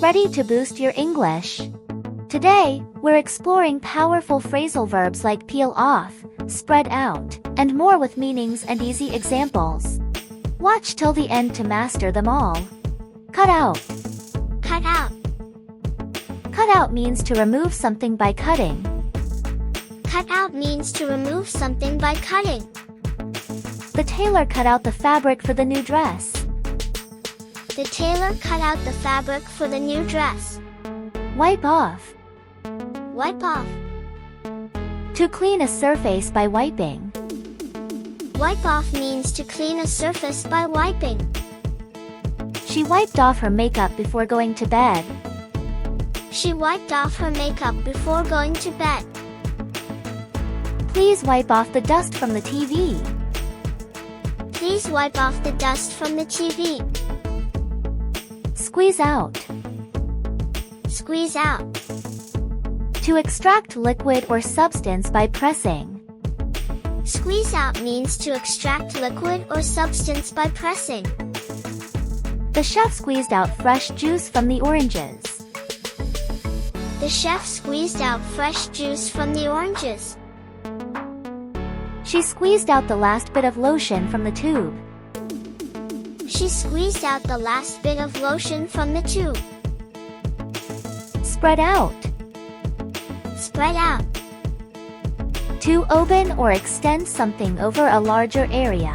ready to boost your English. Today, we're exploring powerful phrasal verbs like peel off, spread out, and more with meanings and easy examples. Watch till the end to master them all. Cut out. Cut out. Cut out means to remove something by cutting. Cut out means to remove something by cutting. The tailor cut out the fabric for the new dress. The tailor cut out the fabric for the new dress. Wipe off. Wipe off. To clean a surface by wiping. Wipe off means to clean a surface by wiping. She wiped off her makeup before going to bed. She wiped off her makeup before going to bed. Please wipe off the dust from the TV. Please wipe off the dust from the TV. Squeeze out. Squeeze out. To extract liquid or substance by pressing. Squeeze out means to extract liquid or substance by pressing. The chef squeezed out fresh juice from the oranges. The chef squeezed out fresh juice from the oranges. She squeezed out the last bit of lotion from the tube. She squeezed out the last bit of lotion from the tube. Spread out. Spread out. To open or extend something over a larger area.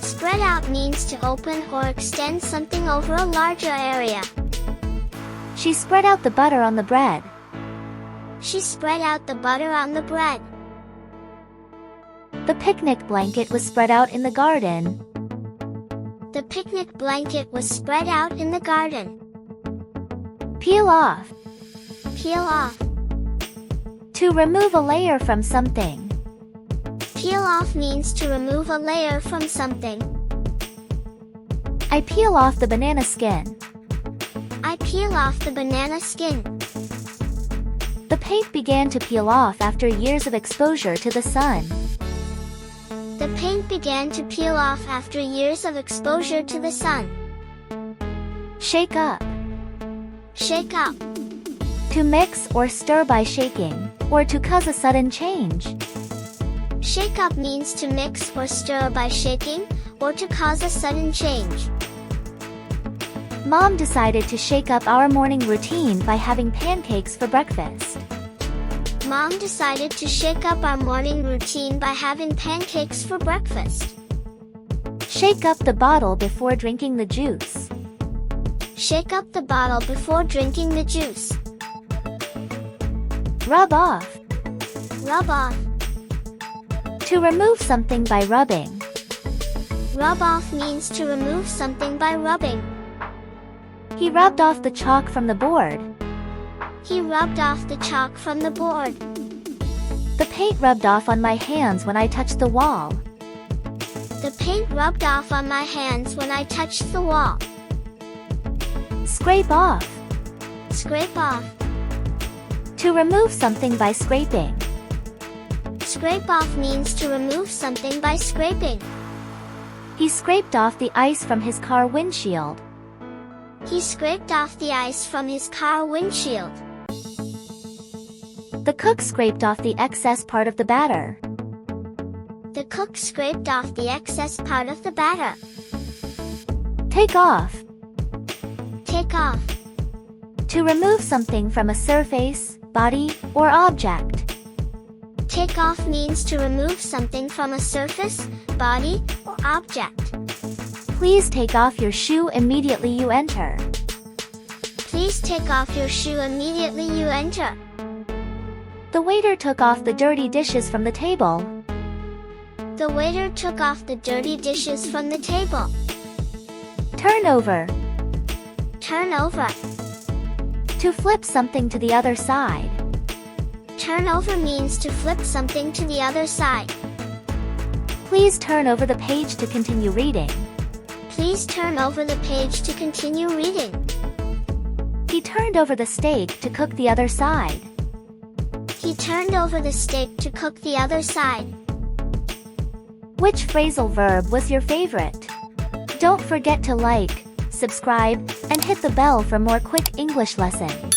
Spread out means to open or extend something over a larger area. She spread out the butter on the bread. She spread out the butter on the bread. The picnic blanket was spread out in the garden. The picnic blanket was spread out in the garden. Peel off. Peel off. To remove a layer from something. Peel off means to remove a layer from something. I peel off the banana skin. I peel off the banana skin. The paint began to peel off after years of exposure to the sun. The paint began to peel off after years of exposure to the sun. Shake up. Shake up. To mix or stir by shaking, or to cause a sudden change. Shake up means to mix or stir by shaking, or to cause a sudden change. Mom decided to shake up our morning routine by having pancakes for breakfast. Mom decided to shake up our morning routine by having pancakes for breakfast. Shake up the bottle before drinking the juice. Shake up the bottle before drinking the juice. Rub off. Rub off. To remove something by rubbing. Rub off means to remove something by rubbing. He rubbed off the chalk from the board. He rubbed off the chalk from the board. The paint rubbed off on my hands when I touched the wall. The paint rubbed off on my hands when I touched the wall. Scrape off. Scrape off. To remove something by scraping. Scrape off means to remove something by scraping. He scraped off the ice from his car windshield. He scraped off the ice from his car windshield. The cook scraped off the excess part of the batter. The cook scraped off the excess part of the batter. Take off. Take off. To remove something from a surface, body, or object. Take off means to remove something from a surface, body, or object. Please take off your shoe immediately you enter. Please take off your shoe immediately you enter. The waiter took off the dirty dishes from the table. The waiter took off the dirty dishes from the table. Turn over. Turn over. To flip something to the other side. Turn over means to flip something to the other side. Please turn over the page to continue reading. Please turn over the page to continue reading. He turned over the steak to cook the other side. He turned over the steak to cook the other side. Which phrasal verb was your favorite? Don't forget to like, subscribe, and hit the bell for more quick English lessons.